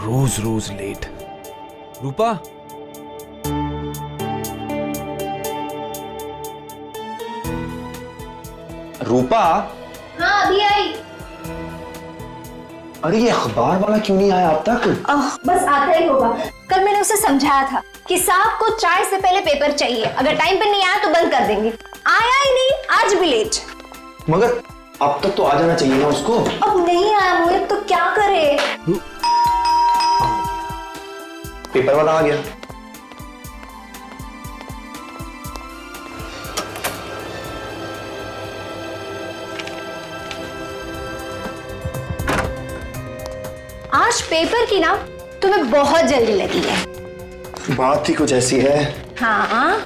रोज रोज late. रूपा, रूपा। हाँ अभी आई। अरे ये अखबार वाला क्यों नहीं आया अब तक? बस आता ही होगा। कल मैंने उसे समझाया था कि साहब को चाय से पहले पेपर चाहिए, अगर टाइम पे नहीं आया तो बंद कर देंगे। आया ही नहीं, आज भी लेट। मगर अब तक तो आ जाना चाहिए ना उसको। अब नहीं आया मोहित तो क्या करे? पेपर वाला आ गया। आज पेपर की ना तुम्हें बहुत जल्दी लगी है। बात ही कुछ ऐसी है। हाँ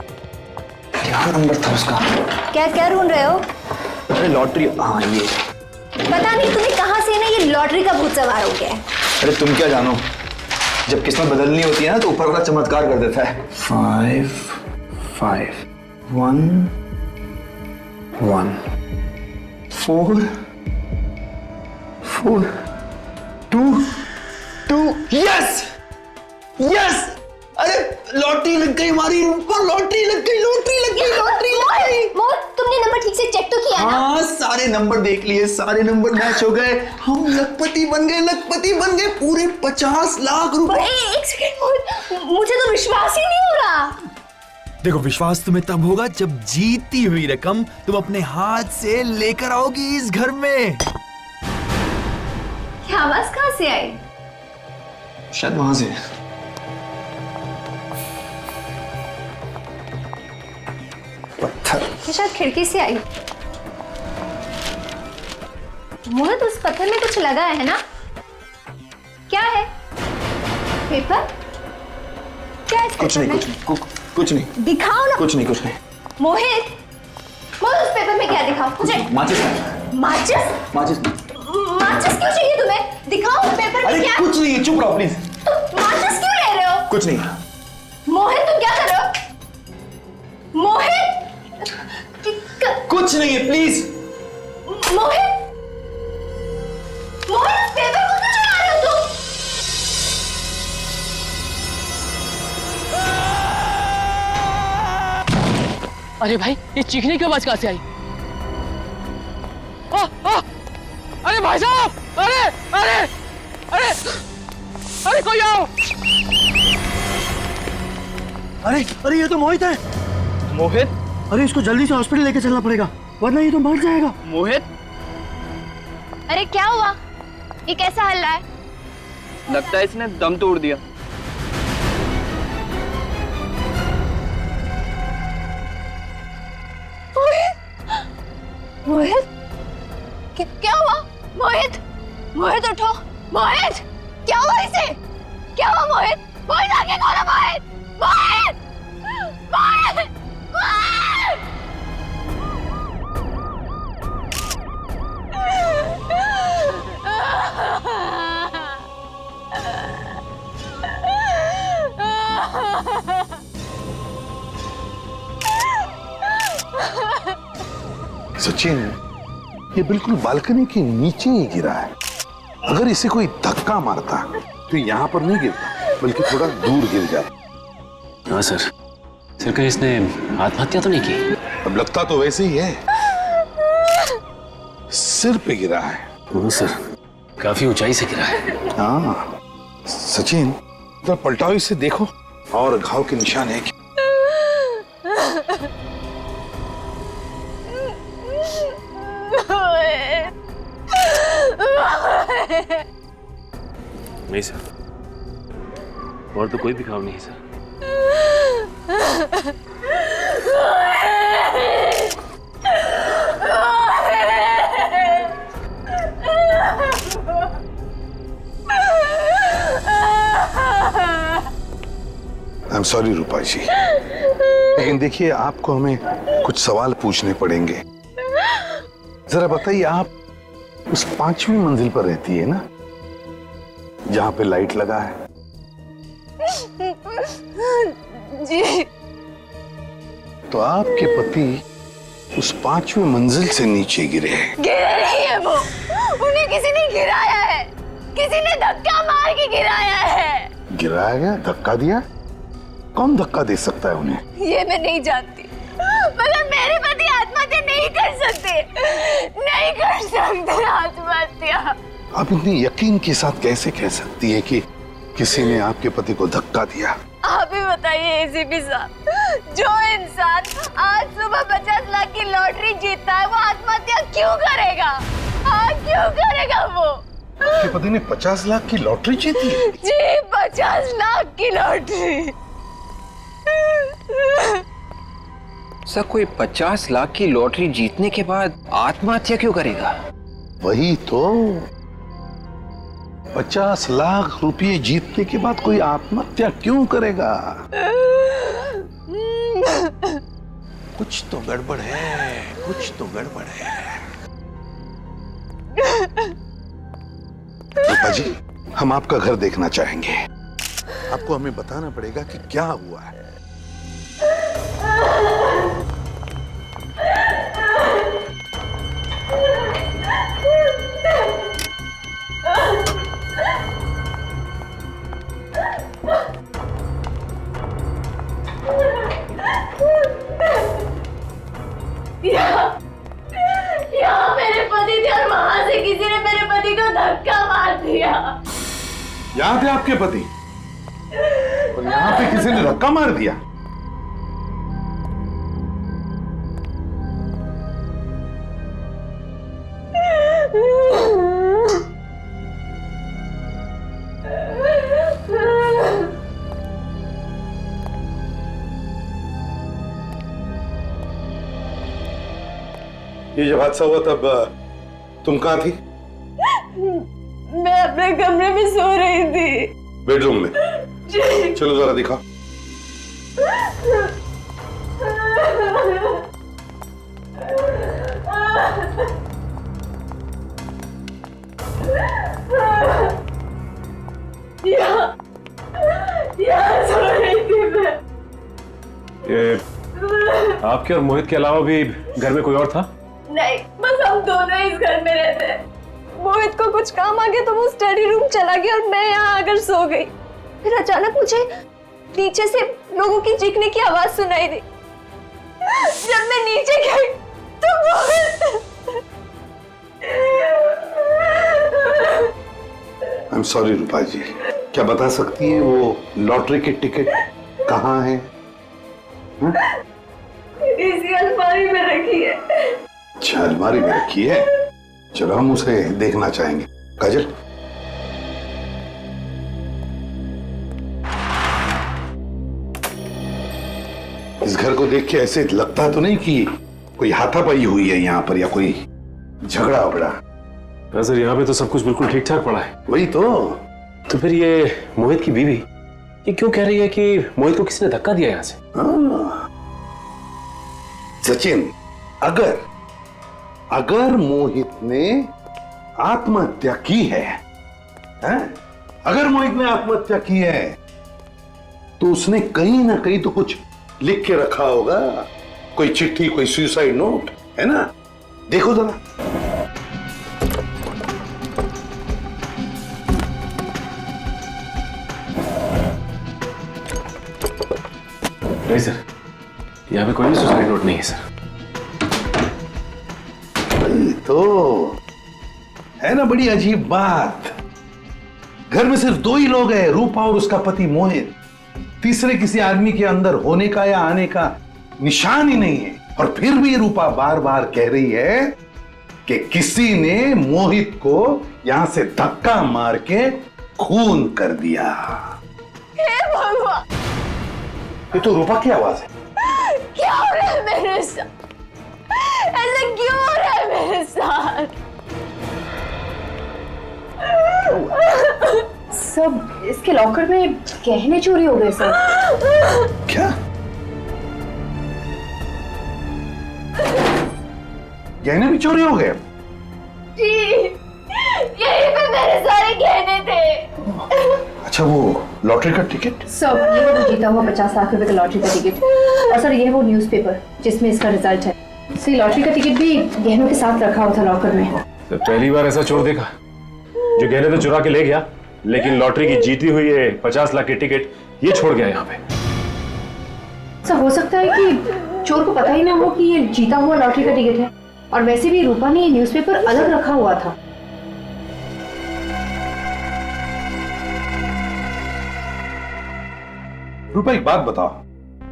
क्या नंबर था उसका? क्या क्या ढूंढ रहे हो? अरे लॉटरी। हाँ ये। पता नहीं तुम्हें कहाँ से ना ये लॉटरी का भूत सवार हो गया है। अरे तुम क्या जानो, जब किस्मत बदलनी होती है ना तो ऊपर वाला चमत्कार कर देता है। 5 5 1 1 4 4 2 2। Yes yes! अरे लॉटरी लग गई हमारी ऊपर, लॉटरी लग गई, लॉटरी लग गई, लॉटरी लग गई। मोहित तुमने नंबर ठीक से चेक तो किया ना? हाँ सारे नंबर देख लिए, सारे नंबर मैच हो गए, हम लखपति बन गए, लखपति बन गए, पूरे 50 लाख रुपए। एक सेकंड मोहित, मुझे तो विश्वास ही नहीं हो रहा। देखो विश्वास तुम्हें तब होगा जब जीती हुई रकम तुम अपने हाथ से लेकर आओगी इस घर में। क्या आवाज कहाँ से आई? शायद वहां से। पत्थर। ये शायद खिड़की से आई। मोहित उस पत्थर में कुछ लगा है ना? क्या है? पेपर? क्या है इस कुछ पेपर नहीं, में? कुछ नहीं, दिखाओ ना। कुछ नहीं, कुछ नहीं। मोहित, मोहित उस पेपर में क्या दिखाओ मुझे? माचिस। माचिस? माचिस। माचिस क्यों चाहिए तुम्हें? दिखाओ उस पेपर में अरे क्या? कुछ नहीं है, चुप रहो प्लीज। तुम माचिस क्यों ले रहे हो? कुछ नहीं। मोहित तुम क्या कर रहे हो? मोहित! कुछ नहीं है प्लीज। मोहित! मोहित पेपर को क्यों चला रहे हो तुम? अरे भाई ये चीखने की आवाज कहां से आई? अरे भाई साहब! अरे अरे अरे अरे कोई आओ! अरे अरे ये तो मोहित है। मोहित? अरे इसको जल्दी से हॉस्पिटल लेके चलना पड़ेगा वरना ये तो मर जाएगा। मोहित? अरे क्या हुआ? ये कैसा हल्ला है? लगता है इसने दम तोड़ दिया। मोहित? क्या हुआ? मोहित! मोहित उठो! मोहित! क्या हुआ इसे? क्या हुआ मोहित? मोहित आगे खोलो मोहित! मोहित! मोहित! मोहित! सचिन, ये बिल्कुल बालकनी के नीचे ही गिरा है। अगर इसे कोई धक्का मारता तो यहाँ पर नहीं गिरता बल्कि थोड़ा दूर गिर जाता। हाँ सर, सर कहीं इसने आत्महत्या तो नहीं की? अब लगता तो वैसे ही है, सिर पे गिरा है। हाँ सर, काफी ऊंचाई से गिरा है। हाँ सचिन, इधर पलटाओ, इसे देखो और घाव के निशान है क्या? नहीं सर, और तो कोई भी घाव नहीं है सर। आई एम सॉरी रूपा जी, लेकिन देखिए आपको हमें कुछ सवाल पूछने पड़ेंगे। जरा बताइए, आप उस 5वीं मंजिल पर रहती है ना, जहां पे लाइट लगा है? जी। तो आपके पति उस 5वीं मंजिल से नीचे गिरे हैं। गिरे नहीं है वो, उन्हें किसी ने गिराया है। किसी ने धक्का मार के गिराया है। गिराया गया? धक्का दिया? कौन धक्का दे सकता है उन्हें? ये मैं नहीं जानती, मगर मेरे पति आत्महत्या नहीं कर सकते, नहीं कर सकते आत्महत्या। आप इतनी यकीन के साथ कैसे कह सकती है कि किसी ने आपके पति को धक्का दिया? आप ही बताइए एसीपी साहब, जो इंसान आज सुबह 50 लाख की लॉटरी जीतता है वो आत्महत्या क्यों करेगा? हाँ, क्यों करेगा वो? आपके पति ने 50 लाख की लॉटरी जीती है? जी, 50 लाख की लॉटरी। सर, कोई 50 लाख की लॉटरी जीतने के बाद आत्महत्या क्यों करेगा? वही तो, 50 लाख रुपए जीतने के बाद कोई आत्महत्या क्यों करेगा? कुछ तो गड़बड़ है, कुछ तो गड़बड़ है। रूपा जी, हम आपका घर देखना चाहेंगे। आपको हमें बताना पड़ेगा कि क्या हुआ है। यहाँ मेरे पति थे और वहां से किसी ने मेरे पति को धक्का मार दिया। यहाँ थे आपके पति और यहाँ पे किसी ने धक्का मार दिया? ये जब हादसा हुआ तब तुम कहाँ थी? मैं अपने कमरे में सो रही थी। बेडरूम में? चलो जरा दिखाओ। यहाँ सो रही थी मैं। ये आपके और मोहित के अलावा भी घर में कोई और था? नहीं, बस हम दोनों इस घर में रहते। मोहित को कुछ काम आ गया तो वो स्टडी रूम चला गया और मैं यहाँ आकर सो गई। फिर अचानक मुझे नीचे से लोगों की चीखने की आवाज सुनाई दी। जब मैं नीचे गई तो मोहित। आई एम सॉरी रूपा जी, क्या बता सकती हैं वो लॉटरी के टिकट कहाँ है? इसी अलमारी में रखी है। अच्छा, अलमारी में रखी है। चलो हम उसे देखना चाहेंगे। काजल, इस घर को देख के ऐसे लगता तो नहीं कि कोई हाथापाई हुई है यहाँ पर या कोई झगड़ा वगड़ा? सर, यहाँ पे तो सब कुछ बिल्कुल ठीक ठाक पड़ा है। वही तो फिर ये मोहित की बीवी ये क्यों कह रही है कि मोहित को किसी ने धक्का दिया यहाँ से? सचिन, अगर मोहित ने आत्महत्या की है, अगर मोहित ने आत्महत्या की है तो उसने कहीं ना कहीं तो कुछ लिख के रखा होगा, कोई चिट्ठी, कोई सुसाइड नोट, है ना? देखो जरा। नहीं सर, यहाँ पे कोई भी सुसाइड नोट नहीं है सर। तो है ना बड़ी अजीब बात। घर में सिर्फ दो ही लोग हैं, रूपा और उसका पति मोहित। तीसरे किसी आदमी के अंदर होने का या आने का निशान ही नहीं है। और फिर भी रूपा बार बार कह रही है कि किसी ने मोहित को यहां से धक्का मार के खून कर दिया। हे भगवान, ये तो रूपा की आवाज है। क्या हो रहा है मेरे साथ? ऐसा क्यों हो रहा है मेरे साथ? सब इसके लॉकर में गहने चोरी हो गए सर। क्या? गहने भी चोरी हो गए? जी, यहीं पे मेरे सारे गहने थे। अच्छा, वो लॉटरी का टिकट? सब ये वो जीता हुआ 50 लाख रुपए का लॉटरी का टिकट। और सर ये वो न्यूज़पेपर जिसमें इसका रिजल्ट है। सर लॉटरी का टिकट भी गहनों के साथ रखा हुआ था लॉकर में। सर, पहली बार ऐसा चोर देखा। जो गहने तो चुरा के ले गया, लेकिन लॉटरी की जीती हुई ये 50 लाख की टिकट ये छोड़ गया यहाँ पे। सर हो सकता है कि चोर को पता ही ना हो कि ये जीता हुआ लॉटरी का टिकट है, और वैसे भी रूपा ने ये न्यूज़पेपर अलग रखा हुआ था। रूपा एक बात बताओ,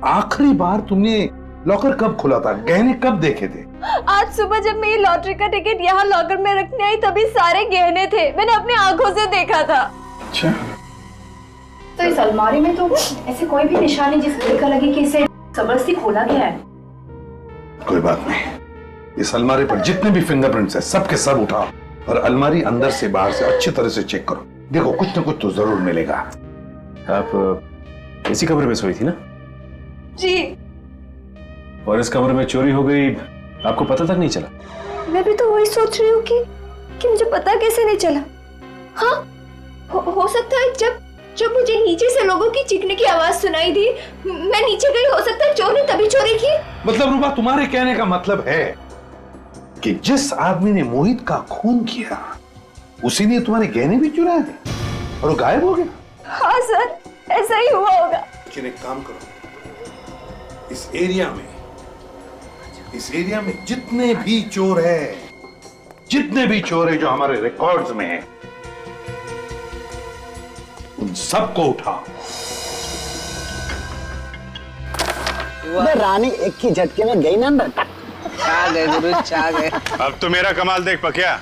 आखिरी बार तुमने लॉकर कब खुला था? गहने कब देखे थे? आज सुबह जब मैं ये लॉटरी का टिकट यहाँ लॉकर में रखने आई तभी सारे गहने थे, मैंने अपनी आंखों से देखा था। अच्छा, तो इस अलमारी में तो ऐसे कोई भी निशानी जिससे देखा लगे कि इसे जबरदस्ती खोला गया है। कोई बात नहीं, इस अलमारी पर जितने भी फिंगरप्रिंट्स है सबके सब उठाओ और अलमारी अंदर से बाहर से अच्छी तरह से चेक करो। देखो कुछ ना कुछ तो जरूर मिलेगा। आप इसी कमरे में सोई थी ना? जी। और इस कमरे में चोरी हो गई, आपको पता तक नहीं चला? मैं भी तो वही सोच रही हूँ कि मुझे पता कैसे नहीं चला। हाँ, हो सकता है जब मुझे नीचे से लोगों की चीखने की आवाज सुनाई दी, मैं नीचे गई, हो सकता है चोर ने तभी चोरी की। मतलब रूपा, तुम्हारे कहने का मतलब है कि जिस आदमी ने मोहित का खून किया उसी ने तुम्हारे गहने भी चुराए थे और वो गायब हो गया? हाँ सर, ऐसा ही हुआ होगा। लेकिन एक काम करो, इस एरिया में जितने भी चोर है जो हमारे रिकॉर्ड्स में है, उन सबको उठाओ। रानी एक ही झटके में गई ना अंदर। छा गए गुरु, छा गए। अब तो मेरा कमाल देख पकिया,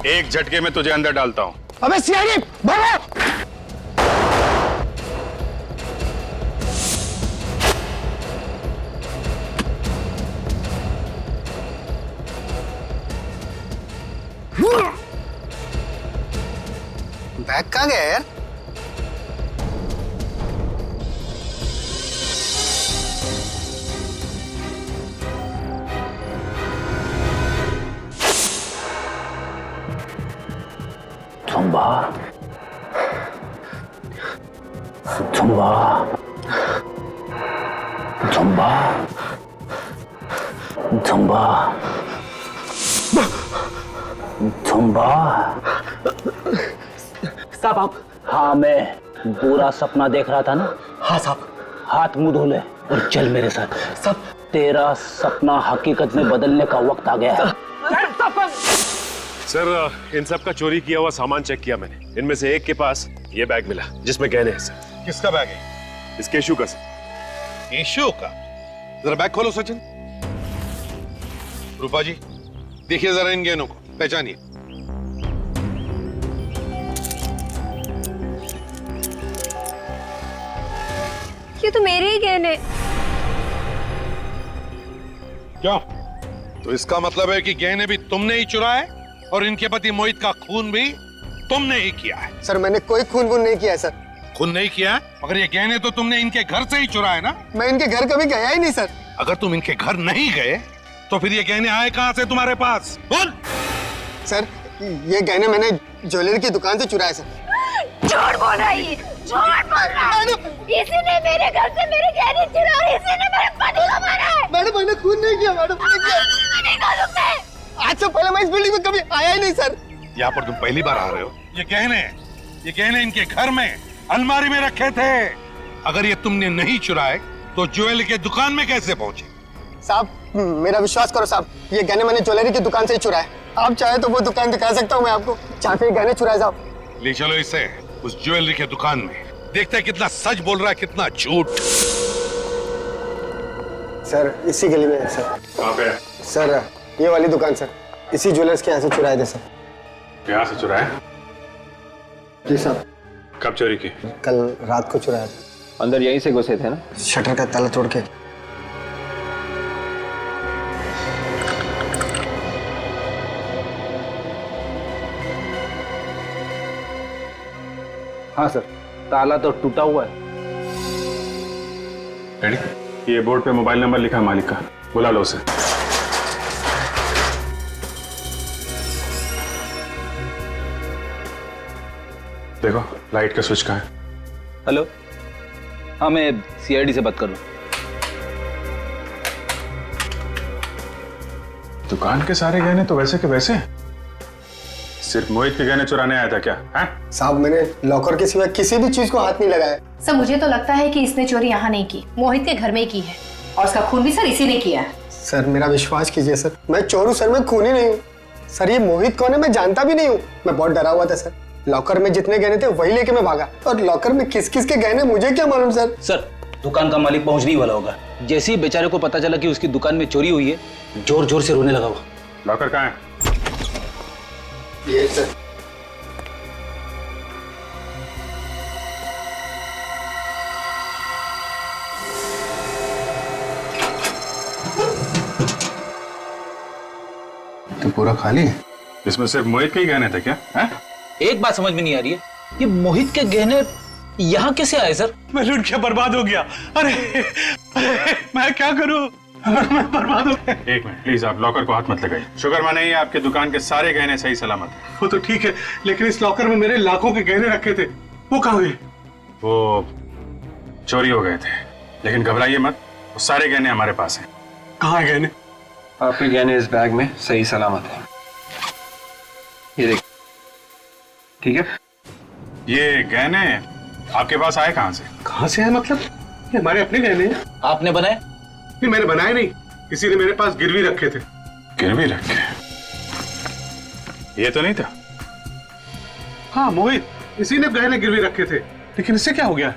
एक झटके में तुझे अंदर डालता हूं। अबे सियारी भागो। बैग कहाँ गया यार? Zumba Zumba Zumba Zumba Zumba. साहब आप? हाँ, मैं पूरा सपना देख रहा था ना। हाँ साहब। हाथ मुंह धो ले और चल मेरे साथ। सब तेरा सपना हकीकत में बदलने का वक्त आ गया है। सर, इन सब का चोरी किया हुआ सामान चेक किया मैंने, इनमें से एक के पास ये बैग मिला जिसमें गहने हैं सर। किसका बैग है? इस केशु का सर। केशु का? जरा बैग खोलो सचिन। रूपा जी, देखिए जरा इन गहनों को, पहचानिए। ये तो मेरे ही गहने। क्यों? तो इसका मतलब है कि गहने भी तुमने ही चुराए और इनके पति मोहित का खून भी तुमने ही किया है। सर मैंने कोई खून वून नहीं किया है सर। खून नहीं किया, मगर ये गहने तो तुमने इनके घर से ही चुराए ना? मैं इनके घर कभी गया ही नहीं सर। अगर तुम इनके घर नहीं गए तो फिर ये गहने आए कहां से तुम्हारे पास? बोल। सर ये गहने मैंने ज्वेलरी की दुकान से चुराए सर। झूठ बोल रहा है, झूठ बोल रहा है। इसी ने मेरे घर से मेरे गहने चुरा और इसी ने मेरे पति को मारा है। मैडम मैंने खून नहीं किया मैडम, नहीं कर सकते। आज से पहले मैं इस बिल्डिंग में कभी आया ही नहीं सर। यहाँ पर तुम पहली बार आ रहे हो? ये गहने इनके घर में अलमारी में रखे थे। अगर ये तुमने नहीं चुराए तो ज्वेलरी के दुकान में कैसे पहुंचे? साहब मेरा विश्वास करो साहब, ये गहने मैंने ज्वेलरी की दुकान से ही चुराए। आप चाहे तो वो दुकान दिखा सकता हूँ मैं आपको, जहाँ पे गहने चुराए साहब। ले चलो इसे उस ज्वेलरी के दुकान में, देखते हैं कितना सच बोल रहा है कितना झूठ। सर इसी गली में है सर। कहाँ पे? सर ये वाली दुकान सर, इसी ज्वेलर्स के यहाँ से चुराए थे सर। यहाँ से चुराया? जी साहब। कब चोरी की? कल रात को चुराया था। अंदर यहीं से घुसे थे ना? शटर का ताला तोड़ के। हाँ सर, ताला तो टूटा हुआ है। ये बोर्ड पे मोबाइल नंबर लिखा है मालिक का, बुला लो उसे। देखो लाइट का स्विच कहाँ है? हेलो, हाँ मैं सीआईडी से बात कर रहा हूँ। दुकान के सारे गहने तो वैसे के वैसे। सिर्फ मोहित के गहने चुराने आया था क्या? साहब मैंने लॉकर के सिवा किसी भी चीज को हाथ नहीं लगाया। सर मुझे तो लगता है कि इसने चोरी यहाँ नहीं की, मोहित के घर में ही की है और उसका खून भी सर इसी ने किया है। सर मेरा विश्वास कीजिए सर, मैं चोर हूँ सर, मैं खूनी नहीं हूँ सर। ये मोहित कौन है मैं जानता भी नहीं हूँ। मैं बहुत डरा हुआ था सर। लॉकर में जितने गहने थे वही लेके मैं भागा, और लॉकर में किस किस के गहने मुझे क्या मालूम सर। सर दुकान का मालिक पहुंचने ही वाला होगा। जैसे ही बेचारे को पता चला कि उसकी दुकान में चोरी हुई है, जोर जोर से रोने लगा वो। लॉकर कहाँ है? ये सर। तो पूरा खाली है। इसमें सिर्फ मोहित के ही गहने थे क्या? एक बात समझ में नहीं आ रही है, ये मोहित के गहने यहाँ कैसे आए सर? मैं लूट के बर्बाद हो गया। अरे मैं क्या करूं? मैं बर्बाद हो गया। एक मिनट प्लीज, आप लॉकर को हाथ मत लगाइए। शुक्र माने ही आपके दुकान के सारे गहने सही सलामत हैं। वो तो ठीक है, लेकिन इस लॉकर में मेरे लाखों के गहने रखे थे, वो कहाँ गए? वो चोरी हो गए थे, लेकिन घबराइए मत, वो सारे गहने हमारे पास हैं। कहाँ गहने? आपके गहने इस बैग में सही सलामत है, ये देखिए। ठीक है, ये गहने आपके पास आए कहाँ से? कहाँ से है मतलब? ये हमारे अपने गहने हैं। आपने बनाए? नहीं मैंने बनाए नहीं, किसी ने मेरे पास गिरवी रखे थे। गिरवी रखे? ये तो नहीं था। हाँ मोहित, इसी ने गहने गिरवी रखे थे, लेकिन इससे क्या हो गया?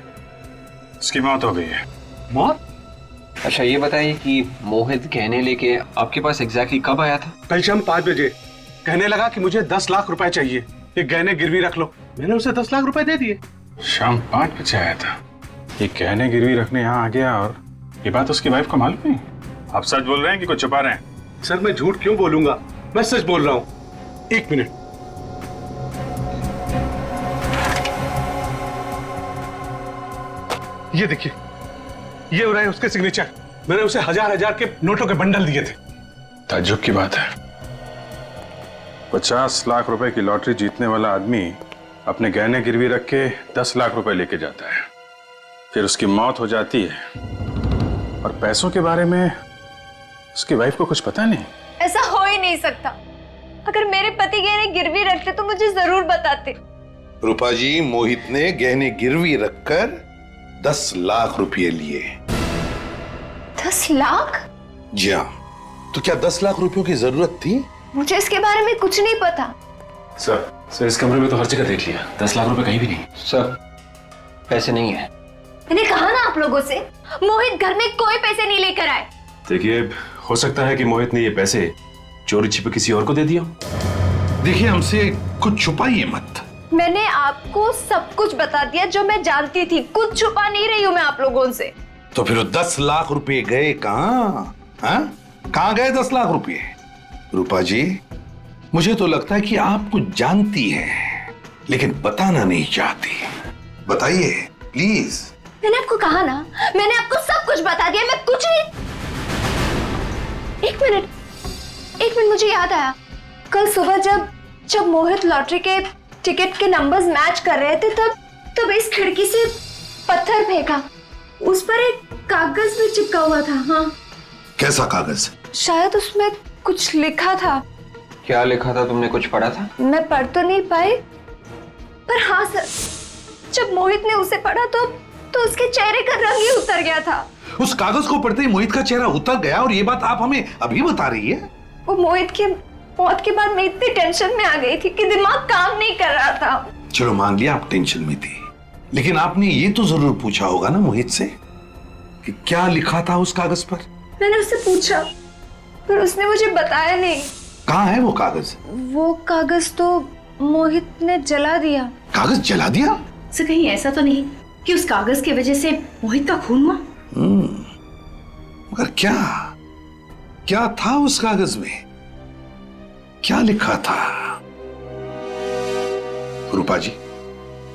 इसकी मौत हो गई है। मौत? अच्छा ये बताइए कि मोहित गहने लेके आपके पास एग्जैक्टली कब आया था? कल शाम 5 बजे। कहने लगा कि मुझे 10 लाख रुपए चाहिए, ये गहने गिरवी रख लो। मैंने उसे 10 लाख रुपए दे दिए। शाम 5 बजे आया था, ये गहने गिरवी रखने यहाँ आ गया, और ये बात उसकी वाइफ को मालूम नहीं? आप सच बोल रहे हैं कि कुछ छुपा रहे हैं? सर मैं झूठ क्यों बोलूंगा, मैं सच बोल रहा हूँ। 1 मिनट। ये देखिए, ये हो रहा है उसके सिग्नेचर। मैंने उसे हजार के नोटों के बंडल दिए थे। ताज्जुब की बात है, 50 लाख रुपए की लॉटरी जीतने वाला आदमी अपने गहने गिरवी रख के 10 लाख रुपए लेके जाता है, फिर उसकी मौत हो जाती है, और पैसों के बारे में उसकी वाइफ को कुछ पता नहीं। ऐसा हो ही नहीं सकता। अगर मेरे पति गहने गिरवी रखते तो मुझे जरूर बताते। रूपा जी, मोहित ने गहने गिरवी रखकर 10 लाख रुपए लिए। 10 लाख? जी हाँ। तो क्या 10 लाख रुपयों की जरूरत थी? मुझे इसके बारे में कुछ नहीं पता। सर इस कमरे में तो हर जगह देख लिया, 10 लाख रुपए कहीं भी नहीं। सर पैसे नहीं है। मैंने कहा ना आप लोगों से, मोहित घर में कोई पैसे नहीं लेकर आए। देखिए, हो सकता है कि मोहित ने ये पैसे चोरी छिपे किसी और को दे दिया। देखिए, हमसे कुछ छुपाइए मत। मैंने आपको सब कुछ बता दिया जो मैं जानती थी, कुछ छुपा नहीं रही हूँ मैं आप लोगों से। तो फिर 10 लाख रुपए गए कहाँ? कहाँ गए 10 लाख रुपए? रूपा जी, मुझे तो लगता है कि आप कुछ जानती हैं, लेकिन बताना नहीं चाहती। बताइए प्लीज। मैंने आपको कहा ना, मैंने आपको सब कुछ बता दिया, मैं कुछ नहीं। एक मिनट मुझे याद आया, कल सुबह जब मोहित लॉटरी के टिकट के नंबर्स मैच कर रहे थे, तब इस खिड़की से पत्थर फेंका, उस पर एक कागज भी चिपका हुआ था। हाँ। कैसा कागज? शायद उसमें कुछ लिखा था। क्या लिखा था, तुमने कुछ पढ़ा था? मैं पढ़ तो नहीं पाई, पर हाँ सर, जब मोहित ने उसे पढ़ा तो उसके चेहरे का रंग ही उतर गया था। उस कागज को पढ़ते ही मोहित का चेहरा उतर गया, और ये बात आप हमें अभी बता रही है? वो मोहित की मौत के बाद मैं इतनी टेंशन में आ गई थी कि दिमाग काम नहीं कर रहा था। चलो मान लिया आप टेंशन में थी, लेकिन आपने ये तो जरूर पूछा होगा ना मोहित से कि क्या लिखा था उस कागज पर? मैंने उससे पूछा, पर उसने मुझे बताया नहीं। कहाँ है वो कागज? वो कागज तो मोहित ने जला दिया। कागज जला दिया? सर कहीं ऐसा तो नहीं कि उस कागज की वजह से मोहित का खून हुआ? मगर क्या था उस कागज में? क्या लिखा था? रूपा जी,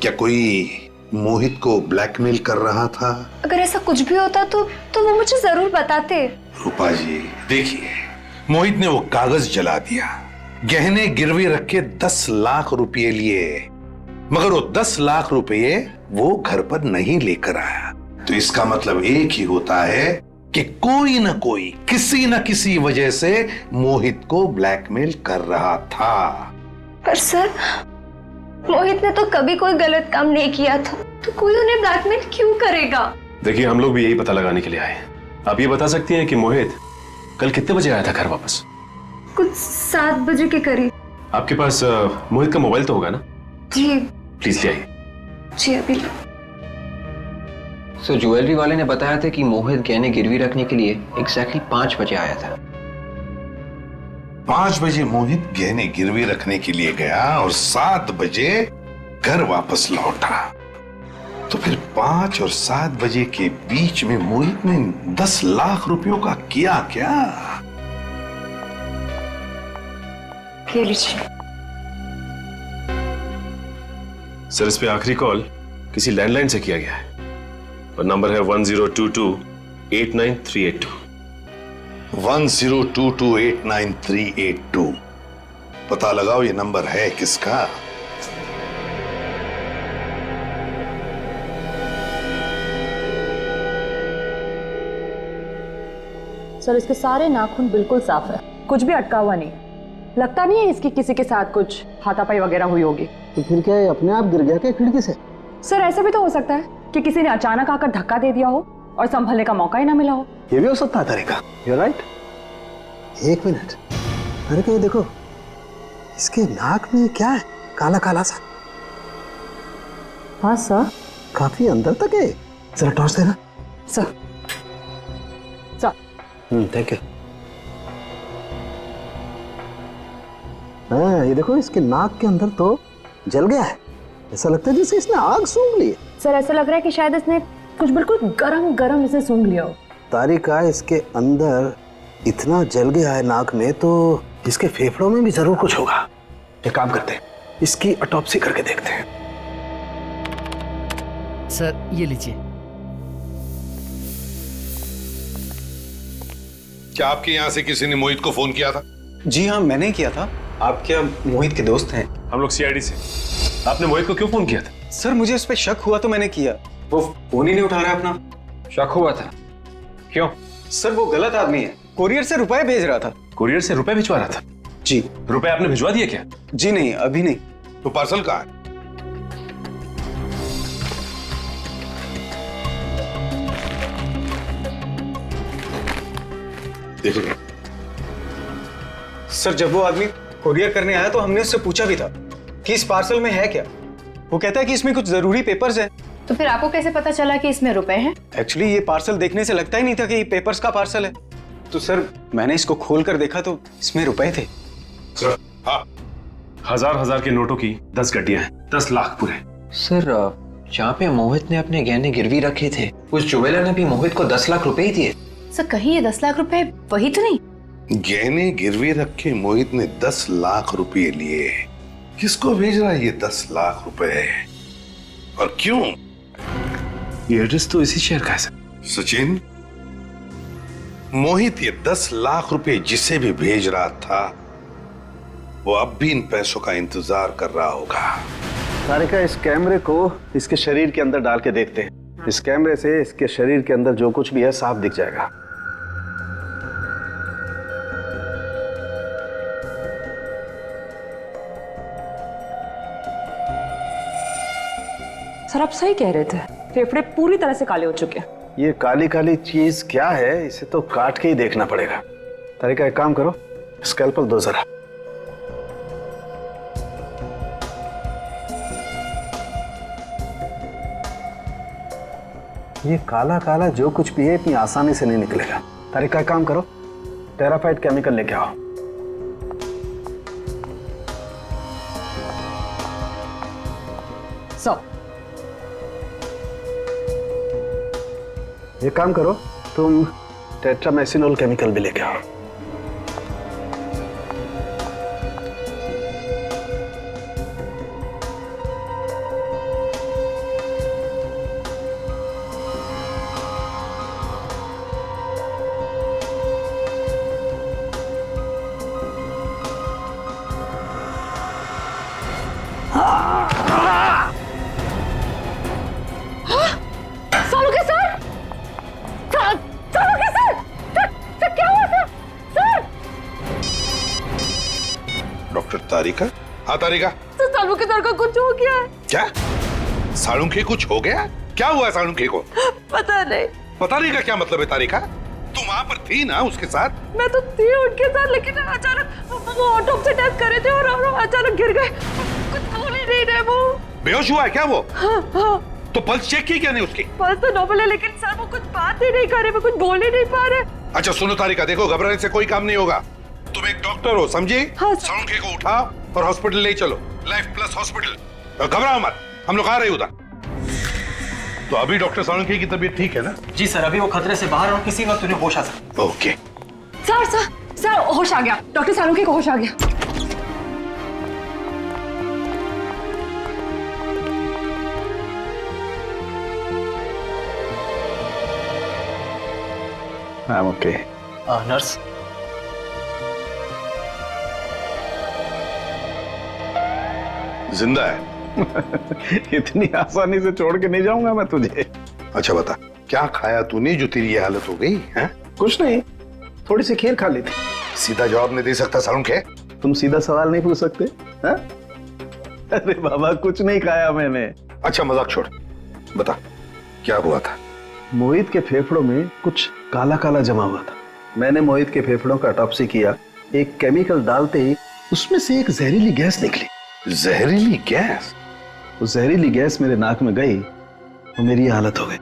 क्या कोई मोहित को ब्लैकमेल कर रहा था? अगर ऐसा कुछ भी होता तो वो मुझे जरूर बताते। रूपा जी देखिए, मोहित ने वो कागज जला दिया, गहने गिरवी रख के 10 लाख रुपए लिए, मगर वो 10 लाख रुपए वो घर पर नहीं लेकर आया। तो इसका मतलब एक ही होता है कि कोई ना कोई किसी न किसी वजह से मोहित को ब्लैकमेल कर रहा था। पर सर, मोहित ने तो कभी कोई गलत काम नहीं किया था, तो कोई उन्हें ब्लैकमेल क्यों करेगा? देखिए, हम लोग भी यही पता लगाने के लिए आए हैं। आप ये बता सकती हैं कि मोहित कल कितने बजे आया था घर वापस? कुछ 7 बजे के करीब। आपके पास मोहित का मोबाइल तो होगा ना? जी। प्लीज ले आइए। जी अभी। सो ज्वेलरी वाले ने बताया था कि मोहित गहने गिरवी रखने के लिए एग्जैक्टली 5 बजे आया था। 5 बजे मोहित गहने गिरवी रखने के लिए गया और 7 बजे घर वापस लौटा। तो फिर 5 और 7 बजे के बीच में मोहित ने 10 लाख रुपयों का किया क्या? ये लीजिए। सर, इस पे आखिरी कॉल किसी लैंडलाइन से किया गया है और नंबर है 1022-89382। 1022-89382। पता लगाओ ये नंबर है किसका? सर, इसके सारे नाखून बिल्कुल साफ है, कुछ भी अटका हुआ नहीं। लगता नहीं है इसकी किसी के साथ कुछ हाथापाई वगैरह हुई होगी। तो फिर क्या अपने आप गिर गया क्या खिड़की से? सर, ऐसा भी तो हो सकता है कि किसी ने अचानक आकर धक्का दे दिया हो और संभलने का मौका ही ना मिला हो। ये भी हो सकता है तरीका। You right. 1 मिनट, अरे क्या ये देखो, इसके नाक में क्या है? काला काला सा। हाँ सर, काफी अंदर तक है। जरा टॉर्च देना। सर। सर। Thank you. हाँ, ये देखो, इसके नाक के अंदर तो जल गया है। ऐसा लगता है जैसे इसने आग सूंघ ली है। सर, ऐसा लग रहा है कि शायद इसने कुछ बिल्कुल गरम गरम इसे सूंघ लिया हो। तारिका, इसके अंदर इतना जल गया है नाक में, तो इसके फेफड़ों में भी जरूर कुछ होगा। एक काम करते हैं, इसकी ऑटोप्सी करके देखते हैं। सर, ये लीजिए। क्या आपके यहाँ से किसी ने मोहित को फोन किया था? जी हाँ, मैंने किया था। आप क्या मोहित के दोस्त हैं? हम लोग सीआईडी से। आपने मोहित को क्यों फोन किया था? सर, मुझे उस पर शक हुआ तो मैंने किया। वो फोन ही नहीं उठा रहा अपना। शक हुआ था? क्यों? सर, वो गलत आदमी है। कोरियर से रुपए भेज रहा था। कोरियर से रुपए भिजवा रहा था? जी। रुपए आपने भिजवा दिए क्या? जी नहीं, अभी नहीं। तो पार्सल कहाँ है? देखिए सर, जब वो आदमी कोरियर करने आया तो हमने उससे पूछा भी था कि इस पार्सल में है क्या। वो कहता है कि इसमें कुछ जरूरी पेपर्स हैं। तो फिर आपको कैसे पता चला कि इसमें रुपए हैं? एक्चुअली ये पार्सल देखने से लगता ही नहीं था कि ये पेपर्स का पार्सल है। तो सर, मैंने इसको खोल कर देखा तो इसमें रुपए थे। सर, हाँ, हजार के नोटों की 10 गड्डियां हैं, 10 लाख पूरे। सर, जहाँ पे मोहित ने अपने गहने गिरवी रखे थे, उस ज्वेलर ने भी मोहित को 10 लाख रुपए ही दिए। सर, कहीं ये 10 लाख रुपए वही तो नहीं? गहने गिरवी रख के मोहित ने 10 लाख रुपए लिए। किसको भेज रहा है ये 10 लाख रुपए और क्यों? ये एड्रेस तो इसी शहर का है सर। सचिन, मोहित ये 10 लाख रुपए जिसे भी भेज रहा था, वो अब भी इन पैसों का इंतजार कर रहा होगा। तारिका, इस कैमरे को इसके शरीर के अंदर डाल के देखते हैं। इस कैमरे से इसके शरीर के अंदर जो कुछ भी है साफ दिख जाएगा। सर, आप सही कह रहे थे, फेफड़े पूरी तरह से काले हो चुके हैं। ये काली काली चीज क्या है, इसे तो काट के ही देखना पड़ेगा। तारिका, एक काम करो, स्कैल्पल दो जरा। ये काला काला जो कुछ भी है इतनी आसानी से नहीं निकलेगा। तारिका, एक काम करो, टेराफाइट केमिकल लेके आओ। ये काम करो, तुम टेट्रामेसिनोल केमिकल भी लेके आओ। डॉक्टर तारिका, हाँ तारिका। सर सालुंखे सर का कुछ हो गया है। क्या? सालुंखे कुछ हो गया? क्या हुआ सालुंखे को? पता नहीं। पता नहीं का क्या मतलब है तारिका? तुम वहां पर थी ना उसके साथ? मैं तो थी उनके साथ, लेकिन अचानक वो ऑटोप्सी टेस्ट कर रहे थे और अचानक गिर गए। कुछ बोल ही नहीं रहे वो। बेहोश हुआ है क्या वो? हाँ। तो पल्स चेक की क्या नहीं उसकी? पल्स तो नॉर्मल है, लेकिन सर वो कुछ बात ही नहीं कर रहे, वो कुछ बोल ही नहीं पा रहे। अच्छा सुनो तारिका, देखो घबराने से कोई काम नहीं होगा। तुम एक डॉक्टर हो, समझी? हाँ। सालुंखे को उठाओ और हॉस्पिटल ले चलो, लाइफ प्लस हॉस्पिटल। घबराओ मत, हम लोग आ रहे हैं उधर। तो अभी डॉक्टर सालुंखे की तबीयत ठीक है ना? जी सर, अभी वो खतरे से बाहर और किसी वक्त उन्हें होश आ सकता। ओके। सर होश आ गया, डॉक्टर सालुंखे को होश आ गया। I'm okay. नर्स, जिंदा है? इतनी आसानी से छोड़ के नहीं जाऊंगा मैं तुझे। अच्छा बता, क्या खाया तूने जो तेरी ये हालत हो गई है? कुछ नहीं, थोड़ी सी खीर खा ली थी। सीधा जवाब नहीं दे सकता सालुंखे? तुम सीधा सवाल नहीं पूछ सकते? हाँ? अरे बाबा कुछ नहीं खाया मैंने। अच्छा मजाक छोड़, बता क्या हुआ था? मोहित के फेफड़ों में कुछ काला काला जमा हुआ था। मैंने मोहित के फेफड़ों का ऑटोप्सी किया। एक केमिकल डालते ही उसमें से एक जहरीली गैस निकली। जहरीली गैस? वो जहरीली गैस मेरे नाक में गई तो मेरी ये हालत हो गई।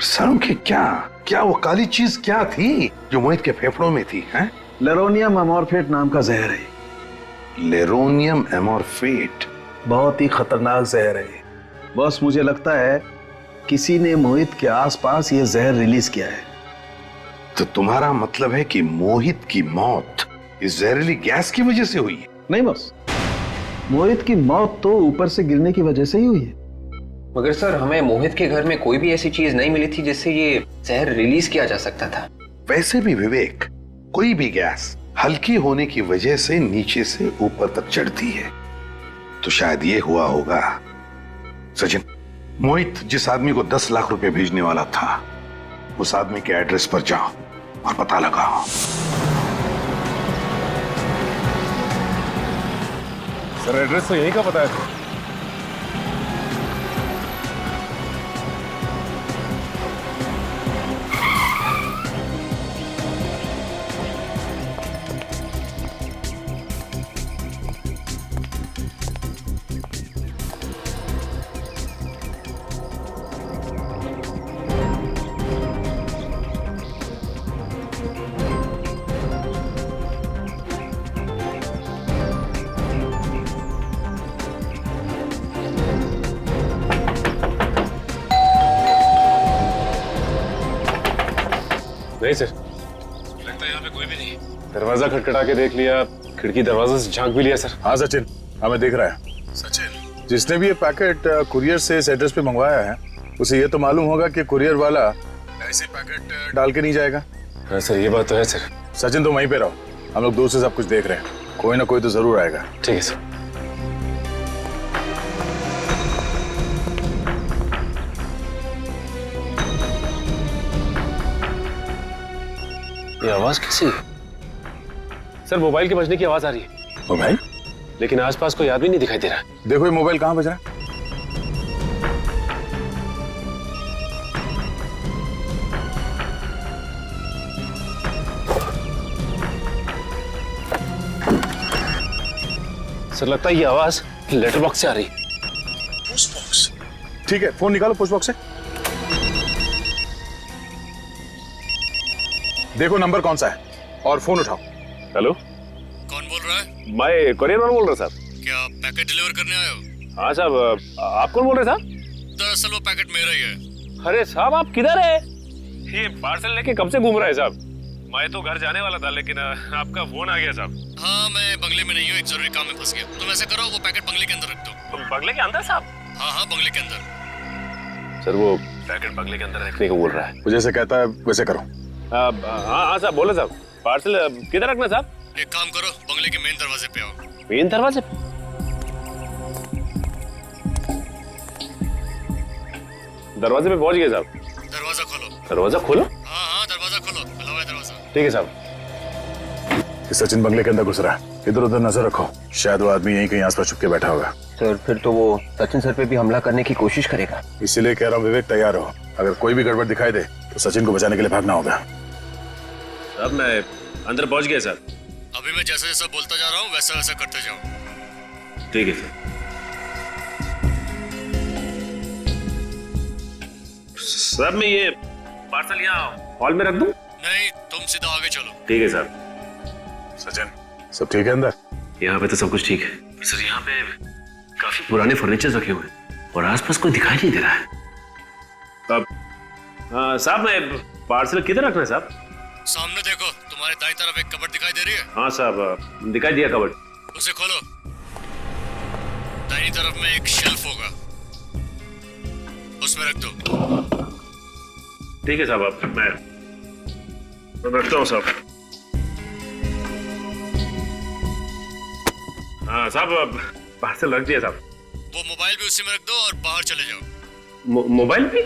सालुंखे क्या वो काली चीज क्या थी जो मोहित के फेफड़ों में थी? हैं? लेरोनियम एमॉर्फेट नाम का जहर है। लेरोनियम एमॉर्फेट? बहुत ही खतरनाक जहर है बॉस। मुझे लगता है किसी ने मोहित के आसपास ये जहर रिलीज किया है। तो तुम्हारा मतलब है कि मोहित की मौत इस जहरीली गैस की वजह से हुई है? नहीं बॉस, मोहित की मौत तो ऊपर से गिरने की वजह से ही हुई है। मगर सर हमें मोहित के घर में कोई भी ऐसी चीज नहीं मिली थी जिससे ये जहर रिलीज किया जा सकता था। वैसे भी विवेक, कोई भी गैस हल्की होने की वजह से नीचे से ऊपर तक चढ़ती है, तो शायद ये हुआ होगा। सचिन, मोहित जिस आदमी को 10 लाख रुपए भेजने वाला था, उस आदमी के एड्रेस पर जाओ और पता लगाओ। सर एड्रेस तो यहीं का पता है। नहीं सर, लगता है यहाँ पे कोई भी नहीं। दरवाजा खटखटा के देख लिया, खिड़की दरवाजा से झांक भी लिया सर। हाँ सचिन, हमें देख रहा है। सचिन, जिसने भी ये पैकेट कुरियर से इस एड्रेस पे मंगवाया है, उसे ये तो मालूम होगा कि कुरियर वाला ऐसे पैकेट डाल के नहीं जाएगा। हाँ सर, ये बात तो है सर। सचिन तुम वहीं पे रहो, हम लोग दूर से सब कुछ देख रहे हैं। कोई ना कोई तो जरूर आएगा। ठीक है सर। ये आवाज कैसी है? सर मोबाइल के बजने की आवाज आ रही है। मोबाइल? लेकिन आसपास कोई आदमी नहीं दिखाई दे रहा। देखो ये मोबाइल कहाँ बज रहा है। सर लगता है ये आवाज लेटर बॉक्स से आ रही है। Post box? ठीक है, फोन निकालो पोस्ट बॉक्स से। देखो नंबर कौन सा है और फोन उठाओ। हेलो, कौन बोल रहा है? मैं कुरियर वाला बोल रहा साहब। क्या पैकेट डिलीवर करने आए हो? हाँ साहब, आप कौन बोल रहे साहब? दरअसल वो पैकेट मेरा ही है। अरे साहब आप किधर है? ये पार्सल लेके कब से घूम रहा है साहब? मैं तो घर जाने वाला था, लेकिन आपका फोन आ गया साहब। हाँ मैं बंगले में नहीं हूँ, एक जरूरी काम में फंस गया। तुम ऐसा करो, वो पैकेट बंगले के अंदर रख दो। बंगले के अंदर साहब? हाँ हाँ बंगले के अंदर। सर वो पैकेट बंगले के अंदर रखने को बोल रहा है। वो जैसे कहता है वैसे करो। हाँ हाँ साहब, बोले साहब। पार्सल किधर रखना साहब? एक काम करो, बंगले के मेन दरवाजे पे आओ। मेन दरवाजे? दरवाजे पे पहुंच गए साहब। दरवाजा खोलो। दरवाजा खोलो? हाँ हाँ दरवाजा खोलो, खुला हुआ है दरवाजा। ठीक है साहब। सचिन बंगले के अंदर घुस रहा है। इधर उधर नजर रखो, शायद वो आदमी यहीं कहीं आसपास छुप के बैठा होगा। सर फिर तो वो सचिन सर पे भी हमला करने की कोशिश करेगा। इसीलिए कह रहा हूँ विवेक, तैयार हो। अगर कोई भी गड़बड़ दिखाई दे तो सचिन को बचाने के लिए भागना होगा। अब मैं अंदर पहुंच गया सर। अभी मैं जैसा जैसा बोलता जा रहा हूँ वैसा वैसा करते जाओ। ठीक है सर। सर मैं ये पार्सल यहाँ हॉल में रख दूं? नहीं, तुम सीधा आगे चलो। ठीक है सर। सचिन, सब ठीक है अंदर? यहाँ पे तो सब कुछ ठीक है सर। यहाँ पे काफी पुराने फर्नीचर रखे हुए हैं और आसपास कोई दिखाई नहीं दे रहा है। अब साहब मैं पार्सल किधर रखना है साहब? सामने देखो, तुम्हारे दाईं तरफ एक कबर्ड दिखाई दे रही है? हाँ साहब, दिखाई दिया कबर्ड। उसे खोलो। दाईं तरफ में एक शेल्फ होगा, उसमें रख दो। ठीक है साहब, अब मैं रखता हूँ साहब। हाँ साहब, अब पार्सल रख दिया साहब। वो मोबाइल भी उसी में रख दो और बाहर चले जाओ। मोबाइल भी?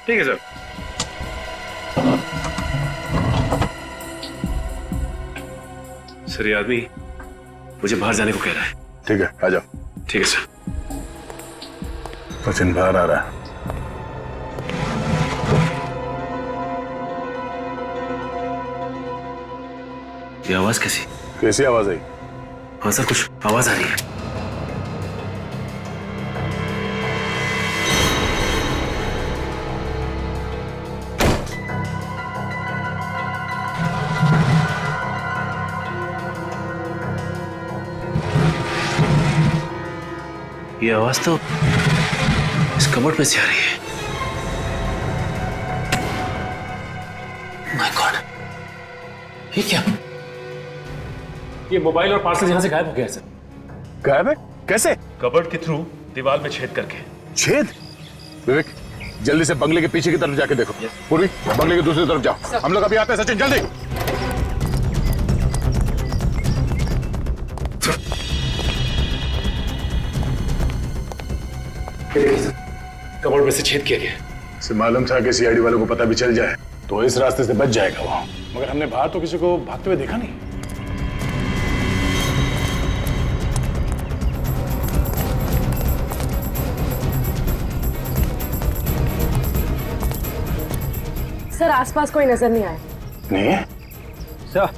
ठीक है सर। सर ये आदमी मुझे बाहर जाने को कह रहा है। ठीक है, आ जाओ। ठीक है सर। सचिन बाहर आ रहा है। ये आवाज कैसी? कैसी आवाज आई? हाँ सर, कुछ आवाज आ रही है। ये आवाज तो इस कबर्ड पे से आ रही है। माय गॉड, ये क्या? ये मोबाइल और पार्सल यहां से गायब हो गया सर। गायब है? कैसे? कबर्ड के थ्रू दीवार में छेद करके। छेद? विवेक, जल्दी से बंगले के पीछे की तरफ जाके देखो। पूर्वी, बंगले की दूसरी तरफ जाओ। हम लोग अभी आते हैं। सचिन जल्दी। कबर्ड में से छेद किया गया। इसे मालूम था कि सीआईडी वालों को पता भी चल जाए तो इस रास्ते से बच जाएगा वो, मगर हमने बाहर तो किसी को भागते हुए देखा नहीं। सर आसपास कोई नजर नहीं आया। नहीं है? सर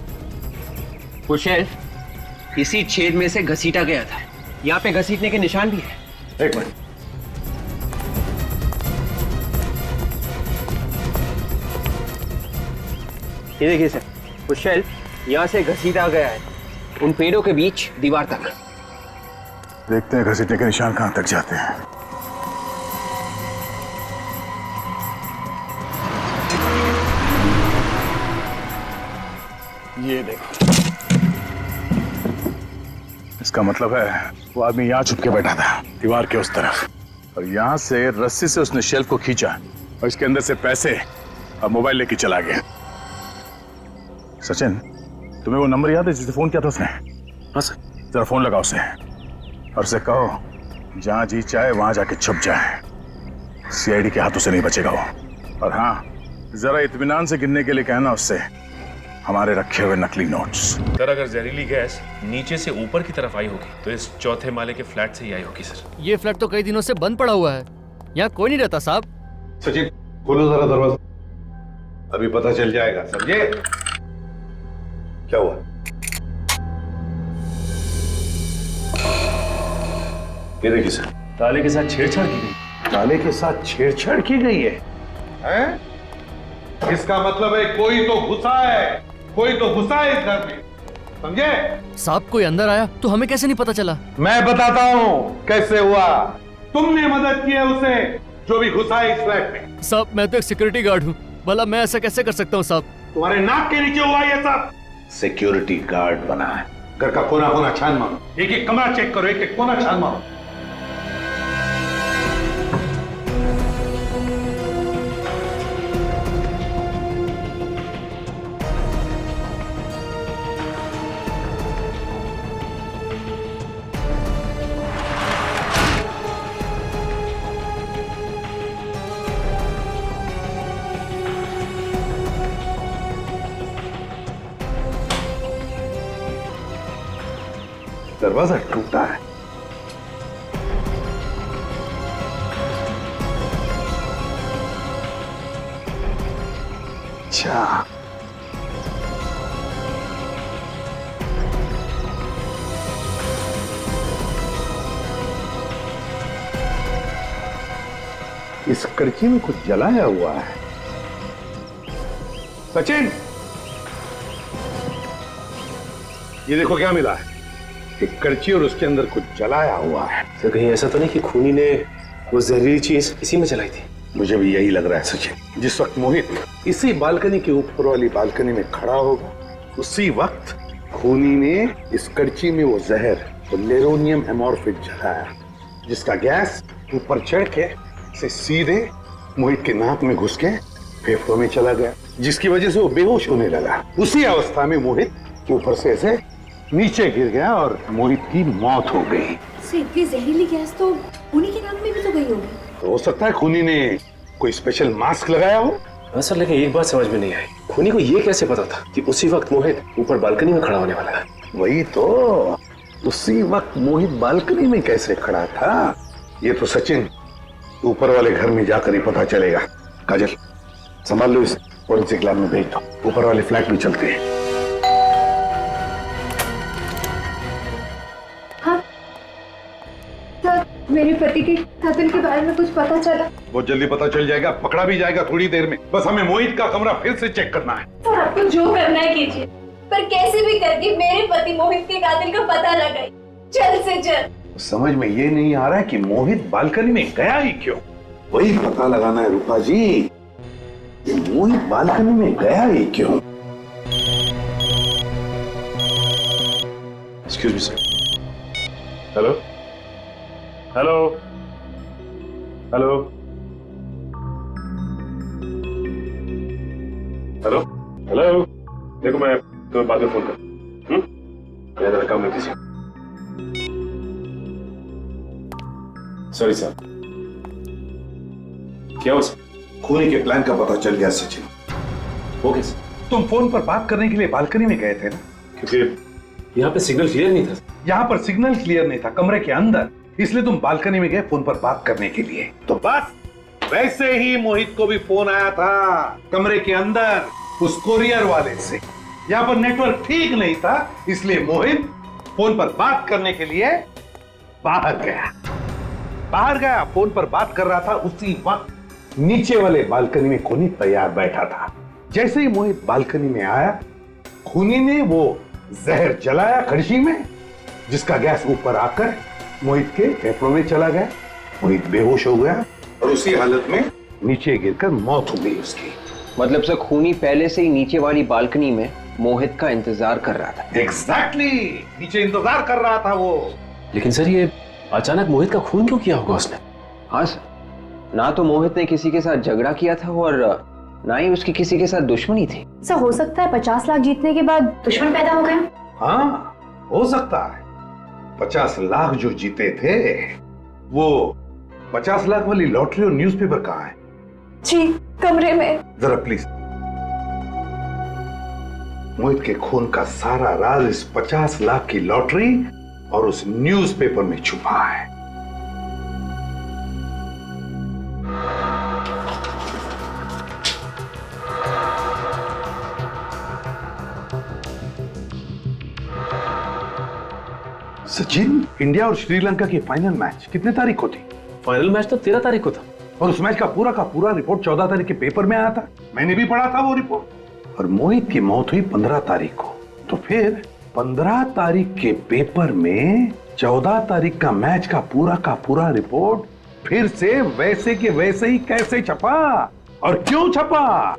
वो शेल्फ इसी छेद में से घसीटा गया था। यहाँ पे घसीटने के निशान भी है। एक मिनट। ये देखिए सर, वो शेल्फ यहाँ से घसीटा गया है उन पेड़ों के बीच दीवार तक। देखते हैं घसीटने के निशान कहां तक जाते हैं। ये देखो, इसका मतलब है वो आदमी यहाँ छुप के बैठा था दीवार के उस तरफ, और यहाँ से रस्सी से उसने शेल्फ को खींचा और इसके अंदर से पैसे और मोबाइल लेके चला गया। सचिन, तुम्हें वो नंबर याद है जिससे फोन किया था उसने? हाँ सर। जरा फोन लगाओ उसे और उसे कहो जहां जी चाहे वहां जाके छुप जाए। सीआईडी के हाथों से नहीं बचेगा वो। और हाँ, जरा इत्मीनान से गिनने के लिए कहना उससे हमारे रखे हुए नकली नोट्स। सर अगर जहरीली गैस नीचे से ऊपर की तरफ आई होगी तो इस चौथे माले के फ्लैट से ही आई होगी सर। ये फ्लैट तो कई दिनों से बंद पड़ा हुआ है, यहाँ कोई नहीं रहता साहब। सचिन खोलो जरा दरवाजा, अभी पता चल जाएगा। समझे? क्या हुआ? ये देखिए सर, ताले के साथ छेड़छाड़ की गई। ताले के साथ छेड़छाड़ की गई है? हैं? इसका मतलब है कोई तो घुसा है, कोई तो घुसा है इस घर में। समझे? साहब कोई अंदर आया तो हमें कैसे नहीं पता चला? मैं बताता हूँ कैसे हुआ। तुमने मदद की है उसे जो भी घुसा है इस फ्लैट में। साहब मैं तो एक सिक्योरिटी गार्ड हूँ, भला मैं ऐसा कैसे कर सकता हूँ साहब? तुम्हारे नाक के नीचे हुआ ये सब। सिक्योरिटी गार्ड बना है। घर का कोना कोना छान मारो, एक एक कमरा चेक करो, एक एक कोना छान मारो। दरवाजा टूटा है। अच्छा, इस कड़ची में कुछ जलाया हुआ है। सचिन, ये देखो क्या मिला है, एक कड़ची और उसके अंदर कुछ जलाया हुआ है। सर कहीं ऐसा तो नहीं कि खूनी ने वो जहरीली चीज इसी में जलाई थी? मुझे भी यही लग रहा है सचिन। जिस वक्त मोहित इसी बालकनी के ऊपर वाली बालकनी में खड़ा होगा, उसी वक्त खूनी ने इस कड़ची में वो जहर, वो लेरोनियम हेमोरफिक जलाया, जिसका गैस ऊपर चढ़ के से सीधे मोहित के नाक में घुस के फेफड़ों में चला गया, जिसकी वजह से वो बेहोश होने लगा। उसी अवस्था में मोहित ऊपर से ऐसे नीचे गिर गया और मोहित की मौत हो गई। इतनी जहरीली गैस तो उन्हीं के नाक में भी तो गई होगी। तो हो सकता है खूनी ने कोई स्पेशल मास्क लगाया हो। हाँ सर, लेकिन एक बात समझ में नहीं आई, खूनी को ये कैसे पता था कि उसी वक्त मोहित ऊपर बालकनी में खड़ा होने वाला है? वही तो, उसी वक्त मोहित बालकनी में कैसे खड़ा था, ये तो सचिन ऊपर वाले घर में जाकर ही पता चलेगा। काजल, संभाल लो, इस फोरेंसिक लैब में भेज दो, ऊपर वाले फ्लैट में चलते हैं। हाँ सर, मेरे पति के कातिल के बारे में कुछ पता चला? बहुत जल्दी पता चल जाएगा, पकड़ा भी जाएगा थोड़ी देर में। बस हमें मोहित का कमरा फिर से चेक करना है। सर आपको जो करना है कीजिए, पर कैसे भी करके मेरे पति मोहित के कातिल का पता लगाइए, जल्द से जल्द। समझ में ये नहीं आ रहा है कि मोहित बालकनी में गया ही क्यों। वही पता लगाना है रूपा जी, कि मोहित बालकनी में गया ही क्यों। Excuse me sir. Hello hello hello hello hello, देखो मैं तुम्हें बाद में फोन कर, मैं जरा काम में बिजी हूं। सॉरी सर, क्या हुआ सर? खूनी के प्लान का पता चल गया सचिन। वो कैसे? तुम फोन पर बात करने के लिए बालकनी में गए थे ना? क्योंकि यहाँ पे सिग्नल क्लियर नहीं था। यहाँ पर सिग्नल क्लियर नहीं था, कमरे के अंदर, इसलिए तुम बालकनी में गए फोन पर बात करने के लिए। तो बस वैसे ही मोहित को भी फोन आया था कमरे के अंदर उस कोरियर वाले से। यहाँ पर नेटवर्क ठीक नहीं था, इसलिए मोहित फोन पर बात करने के लिए बाहर गया। फोन पर बात कर रहा था, उसी वक्त नीचे वाले बालकनी में खूनी तैयार बैठा था। जैसे ही मोहित बालकनी में आया, खूनी ने वो जहर जलाया कड़छी में, जिसका गैस ऊपर आकर मोहित के फेफड़ों में चला गया। मोहित बेहोश हो गया और उसी हालत में नीचे गिरकर मौत हो गई उसकी। मतलब सर खूनी पहले से ही नीचे वाली बालकनी में मोहित का इंतजार कर रहा था। एग्जैक्टली, नीचे इंतजार कर रहा था वो। लेकिन सर ये अचानक मोहित का खून क्यों किया होगा उसने? हाँ सर, ना तो मोहित ने किसी के साथ झगड़ा किया था और ना ही उसकी किसी के साथ दुश्मनी थी। सर हो सकता है 50 लाख जीतने के बाद दुश्मन पैदा हो गए। हाँ हो सकता है। 50 लाख जो जीते थे, वो 50 लाख वाली लॉटरी और न्यूज़पेपर कहाँ है? जी कमरे में। जरा प्लीज। मोहित के खून का सारा राज इस 50 लाख की लॉटरी और उस न्यूज़पेपर में छुपा है। सचिन, इंडिया और श्रीलंका की फाइनल मैच कितने तारीख को थी? फाइनल मैच तो 13 तारीख को था। और उस मैच का पूरा रिपोर्ट 14 तारीख के पेपर में आया था। मैंने भी पढ़ा था वो रिपोर्ट। और मोहित की मौत हुई 15 तारीख को। तो फिर 15 तारीख के पेपर में 14 तारीख का मैच का पूरा रिपोर्ट फिर से वैसे के वैसे ही कैसे छपा और क्यों छपा?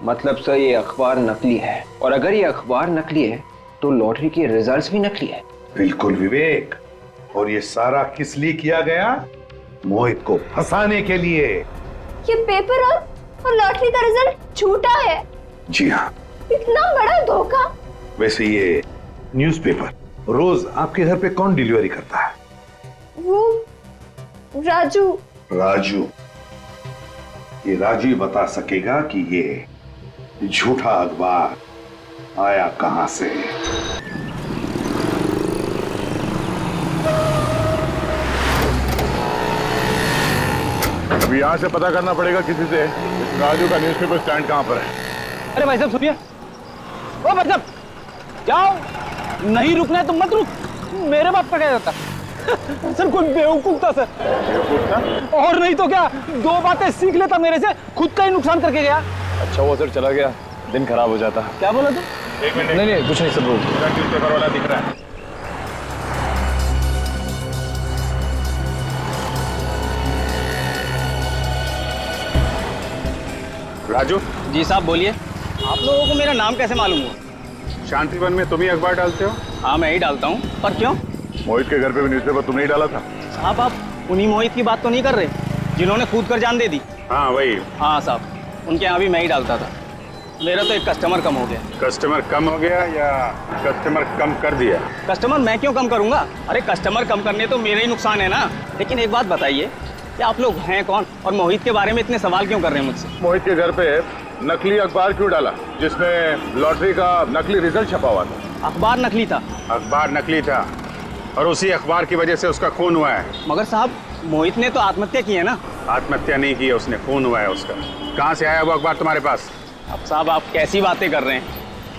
मतलब सर ये अखबार नकली है, और अगर ये अखबार नकली है तो लॉटरी के रिजल्ट्स भी नकली है। बिल्कुल विवेक। और ये सारा किस लिए किया गया? मोहित को फंसाने के लिए। ये पेपर और लॉटरी का रिजल्ट झूठा है। जी हाँ। इतना बड़ा धोखा। वैसे ये न्यूज़पेपर रोज आपके घर पे कौन डिलीवरी करता है? वो राजू। राजू। ये राजू ही बता सकेगा कि ये झूठा अखबार आया कहां से। अभी यहाँ से पता करना पड़ेगा किसी से इस राजू का न्यूज़पेपर स्टैंड कहाँ पर है। अरे भाई साहब सुनिए, ओ भाई साहब जाओ, नहीं रुकना है तो मत रुक, मेरे बाप का क्या जाता। सर कोई बेवकूफ था सर, और नहीं तो क्या, दो बातें सीख लेता मेरे से, खुद का ही नुकसान करके गया। अच्छा वो सर चला गया, दिन खराब हो जाता। क्या बोला तू? एक मिनट। नहीं कुछ नहीं सर, वो न्यूज़पेपर वाला दिख रहा है। राजू। जी साहब बोलिए। आप लोगों को मेरा नाम कैसे मालूम हुआ? शांतिवन में तुम ही अखबार डालते हो? हाँ मैं ही डालता हूँ, पर क्यों? मोहित के घर पे भी न्यूज़पेपर तुमने ही डाला था। साहब आप उन्हीं मोहित की बात तो नहीं कर रहे जिन्होंने कूद कर जान दे दी? हाँ वही। हाँ साहब, उनके यहाँ भी मैं ही डालता था। मेरा तो एक कस्टमर कम हो गया। कस्टमर कम हो गया या कस्टमर कम कर दिया? कस्टमर मैं क्यों कम करूंगा? अरे कस्टमर कम करने तो मेरा ही नुकसान है ना। लेकिन एक बात बताइए कि आप लोग हैं कौन और मोहित के बारे में इतने सवाल क्यों कर रहे हैं मुझसे? मोहित के घर पे नकली अखबार क्यों डाला जिसमें लॉटरी का नकली रिजल्ट छपा हुआ था? अखबार नकली था। अखबार नकली था और उसी अखबार की वजह से उसका खून हुआ है। मगर साहब मोहित ने तो आत्महत्या की है ना। आत्महत्या नहीं की है उसने, खून हुआ है उसका। कहाँ से आया वो अखबार तुम्हारे पास? अब साहब आप कैसी बातें कर रहे हैं?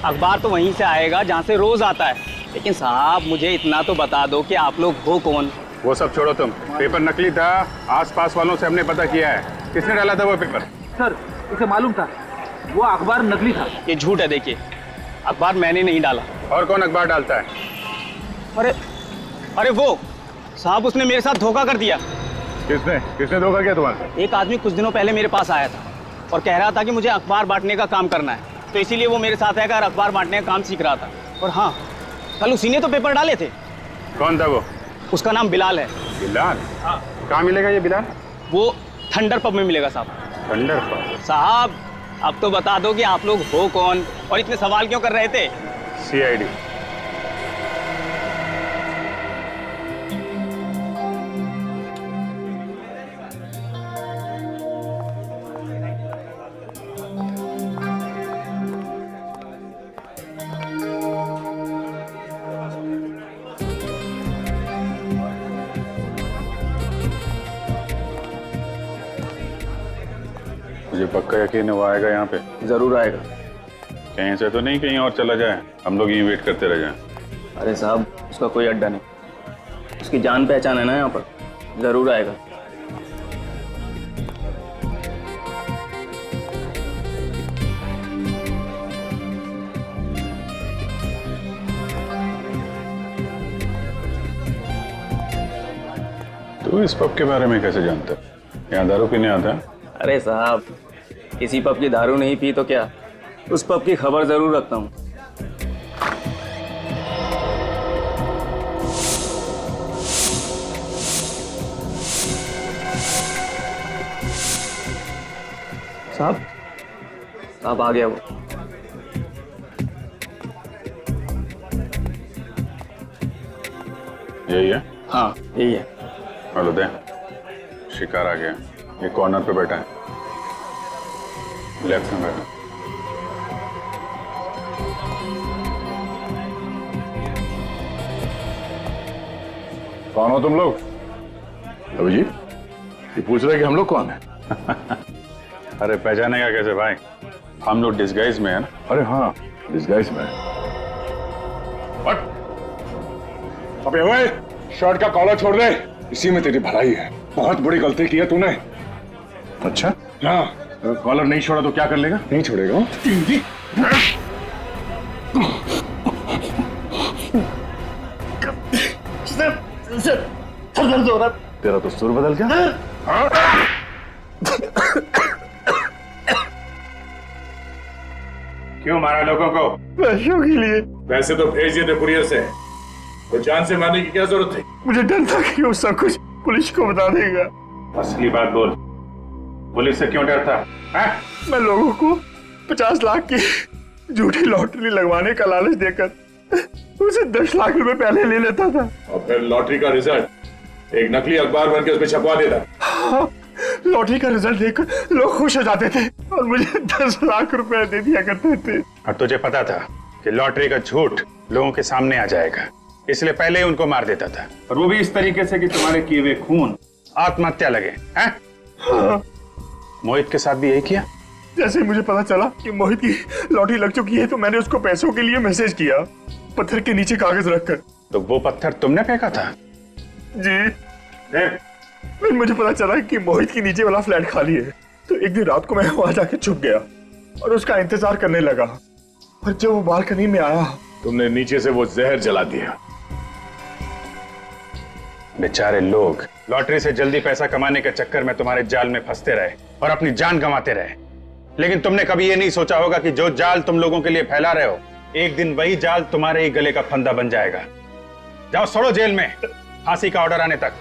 अखबार तो वहीं से आएगा जहाँ से रोज आता है। लेकिन साहब मुझे इतना तो बता दो कि आप लोग हो कौन? वो सब छोड़ो तुम, पेपर नकली था, आसपास वालों से हमने पता किया है। किसने डाला था वो पेपर? सर उसे मालूम था वो अखबार नकली था। ये झूठ है, देखिए अखबार मैंने नहीं डाला। और कौन अखबार डालता है? अरे वो साहब उसने मेरे साथ धोखा कर दिया। किसने धोखा किया तुम्हारे? एक आदमी कुछ दिनों पहले मेरे पास आया था और कह रहा था कि मुझे अखबार बांटने का काम करना है, तो इसीलिए वो मेरे साथ आकर अखबार बांटने का काम सीख रहा था। और हाँ, कल उसी ने तो पेपर डाले थे। कौन था वो? उसका नाम बिलाल है। बिलाल? हाँ। कहाँ मिलेगा ये बिलाल? वो थंडर पब में मिलेगा साहब। Thunder pub? साहब अब तो बता दो कि आप लोग हो कौन और इतने सवाल क्यों कर रहे थे? CID। मुझे पक्का यकीन है वो आएगा यहाँ पे। जरूर आएगा। कहीं से तो नहीं कहीं और चला जाए, हम लोग यहीं वेट करते रह जाएं। अरे साहब उसका कोई अड्डा नहीं, उसकी जान पहचान है ना यहाँ पर, जरूर आएगा। तो इस पब के बारे में कैसे जानता है? यहाँ दारू पीने आता है? अरे साहब किसी पब की दारू नहीं पी तो क्या, उस पब की खबर जरूर रखता हूँ। साहब आ गया वो। यही है? हाँ यही है। हेलो दे, शिकार आ गया। ये कॉर्नर पे बैठा है, लेफ्ट में बैठा। कौन हो तुम लोग? अभिजीत, ये पूछ रहे कि हम लोग कौन है? अरे पहचानेगा कैसे भाई, हम लोग डिस्गाइज में है ना। अरे हाँ डिस्गाइज में। अबे ओए, शर्ट का कॉलर छोड़ दे, इसी में तेरी भलाई है। बहुत बड़ी गलती की है तूने। अच्छा हाँ, कॉलर नहीं छोड़ा तो क्या कर लेगा? नहीं छोड़ेगा। सर दर्द हो रहा है। तेरा तो सुर बदल गया। क्यों मारा लोगों को? पैसों के लिए। वैसे तो भेज दिए थे कुरियर से, तो जान से मारने की क्या जरूरत थी? मुझे डर था कि वो सब कुछ पुलिस को बता देगा। असली बात बोल, पुलिस से क्यों डरता है? मैं लोगों को 50 लाख की झूठी लॉटरी लगवाने का लालच देकर उसे 10 लाख रुपए पहले ले लेता था और फिर लॉटरी का रिजल्ट एक नकली अखबार बनकर उसमें छपवा देता। हाँ, लॉटरी का रिजल्ट देखकर लोग खुश हो जाते थे और मुझे 10 लाख रुपए दे दिया करते थे। और तुझे पता था कि लॉटरी का झूठ लोगों के सामने आ जाएगा, इसलिए पहले ही उनको मार देता था, और वो भी इस तरीके से कि तुम्हारे किए हुए खून आत्महत्या लगे हैं। हाँ। मोहित के साथ भी यही किया? जैसे ही मुझे पता चला कि मोहित की लॉटरी लग चुकी है तो मैंने उसको पैसों के लिए मैसेज किया, पत्थर के नीचे कागज रखकर। तो वो पत्थर तुमने फेंका था? जी। फिर मुझे पता चला कि मोहित के नीचे वाला फ्लैट खाली है, तो एक दिन रात को मैं वहां जाके छुप गया और उसका इंतजार करने लगा। और जब वो बालकनी में आया, तुमने नीचे से वो जहर जला दिया। बेचारे लोग लॉटरी से जल्दी पैसा कमाने के चक्कर में तुम्हारे जाल में फंसते रहे और अपनी जान गंवाते रहे, लेकिन तुमने कभी ये नहीं सोचा होगा कि जो जाल तुम लोगों के लिए फैला रहे हो, एक दिन वही जाल तुम्हारे ही गले का फंदा बन जाएगा। जाओ सड़ो जेल में, फांसी का ऑर्डर आने तक।